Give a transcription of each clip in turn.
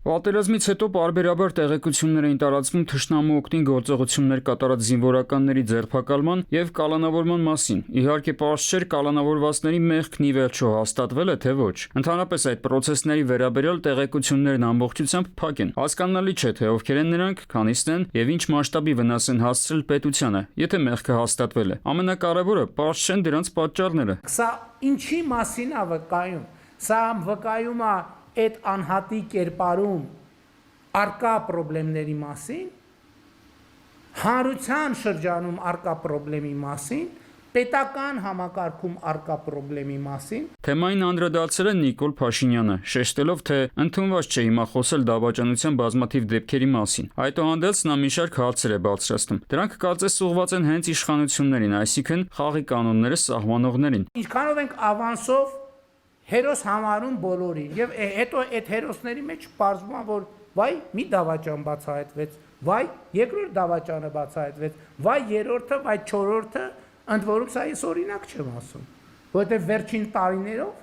Պատերազմից հետո պարբերաբար տեղեկություններ էին տարածվում թշնամու օգտին գործողություններ կատարած զինվորականների ձերբակալման եւ կալանավորման մասին։ Իհարկե, պարզ չէր կալանավորվածների մեղքն ի վերջո հաստատվել է թե ոչ։ Ընդհանրապես այդ պրոցեսների վերաբերյալ տեղեկություններն ամբողջությամբ փակ են։ Հասկանալի չէ, թե ովքեր են նրանք, քանիստ են եւ ինչ մասշտաբի վնաս են հասցրել պետությանը, եթե մեղքը հաստատվել է։ Ամենակարևորը, պարզ չեն դրանց պատճառները։ Սա ինչի մասին է վկայում։ Սա վկայում է այդ անհատի կերպարում արկա խնդիրների մասին, հանրության շրջանում արկա խնդրի մասին, պետական համակարգում արկա խնդրի մասին։ Թեմային անդրադարձել է Նիկոլ Փաշինյանը, շեշտելով, թե ընդունված չէ հիմա խոսել դավաճանության բազմաթիվ դեպքերի մասին։ Այդուհանդերձ նա մի շարք հարցեր է բարձրացնում։ Դրանք կարծես ուղղված են հենց իշխանություններին, այսինքն խաղի կանոնները սահմանողներին։ Ինչքանով ենք ավանսով հերոս համարում բոլորին եւ հետո այդ հերոսների մեջ պարզվում է որ վայ մի դավաճան բացահայտվեց, վայ երկրորդ դավաճանը բացահայտվեց, վայ երրորդը, վայ չորրորդը, ընդ որում սա ես օրինակ չեմ ասում, որովհետեւ վերջին տարիներով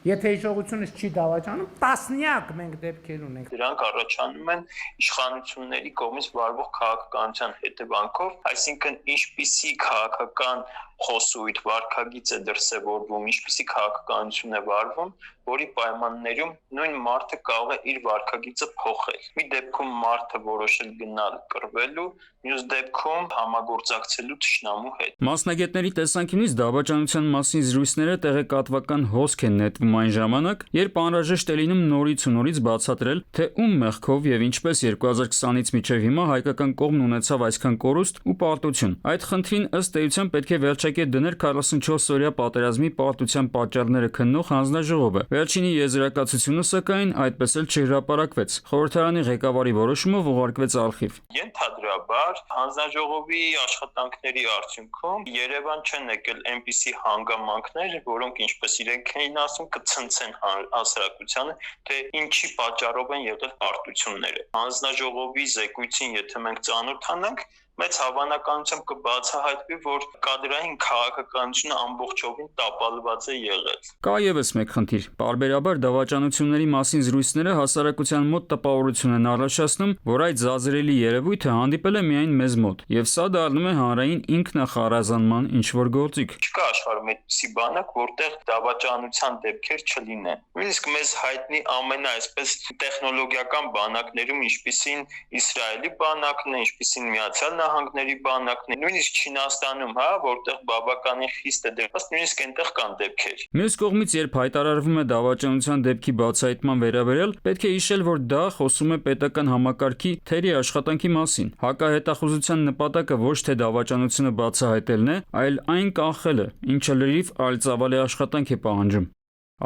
եթե հիշողությունս չի դավաճանում, տասնյակ մենք դեպքեր ունենք։ Դրանք առաջանում են իշխանությունների կողմից վարվող քաղաքականության հետևանքով, այսինքն ինչպիսի քաղաքական խոսույթ վարքագիծ է դրսևորվում, ինչպիսի քաղաքականություն է վարվում, որի պայմաններում նույն մարդը կարող է իր վարքագիծը փոխել։ Մի դեպքում մարդը որոշել գնալ կռվելու, մյուս դեպքում համագործակցելու թշնամու հետ։ Մասնագետների տեսանկյունից դավաճանության մասին զրույցները տեղեկատվական հոսք են նետվում այն ժամանակ, երբ անհրաժեշտ է լինում նորից ու նորից բացատրել, թե ում մեղքով եւ ինչպես 2020-ից մինչեւ հիմա հայկական կողմն ունեցավ այսքան կորուստ ու պարտություն։ Այդ խնդրին ըստ էության պետք է վերջակետ դներ 44-օրյա պատերազմի պարտության պատճառները քննող հանձնաժողովը։ Վերջինի եզրակացությունը սակայն այդպես էլ չհրապարակվեց։ Խորհրդարանի ղեկավարի որոշումով ուղարկվեց արխիվ։ Ենթադրաբար հանձնաժողովի աշխատանքների արդյունքում Երևան չեն եկել այնպիսի հանգամանքներ, որոնք ինչպես իրենք էին ասում կցնցեն հասարակությանը, թե ինչի պատճառով են եղել պարտությունները։ Հանձնաժողովի զեկույցին եթե մենք ծանոթանանք, մեծ հավանականությամբ կբացահայտվի, որ կադրային քաղաքականությունը ամբողջովին տապալված է եղել։ Կա եւս մեկ խնդիր։ Պարբերաբար դավաճանությունների մասին զրույցները հասարակության մոտ տպավորություն են առաջացնում, որ այդ զազրելի երևույթը հանդիպել է միայն մեզ մոտ, եւ սա դառնում է հանրային ինքնախարազանման ինչ-որ գործիք։ Չկա աշխարհում այդպիսի բանակ, որտեղ դավաճանության դեպքեր չլինեն։ Նույնիսկ մեզ հայտնի այսպես տեխնոլոգիական բանակներում, ինչպիսին Իսրայելի բանակն է, ինչպիսին Միացյալ Նահանգների բանակն է, նույնիսկ Չինաստանում, որտեղ բավականին խիստ է դեպքված, նույնիսկ այնտեղ կան դեպքեր։ Մյուս կողմից, երբ հայտարարվում է դավաճանության դեպքի բացահայտման վերաբերյալ, պետք է հիշել, որ դա խոսում է պետական համակարգի թերի աշխատանքի մասին։ Հակահետախուզության նպատակը ոչ թե դավաճանությունը բացահայտելն է, այլ այն կանխելը, ինչը լրիվ այլ ծավալի աշխատանք է պահանջում։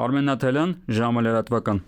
Արմեն Նաթելյան, ժամը լրատվական։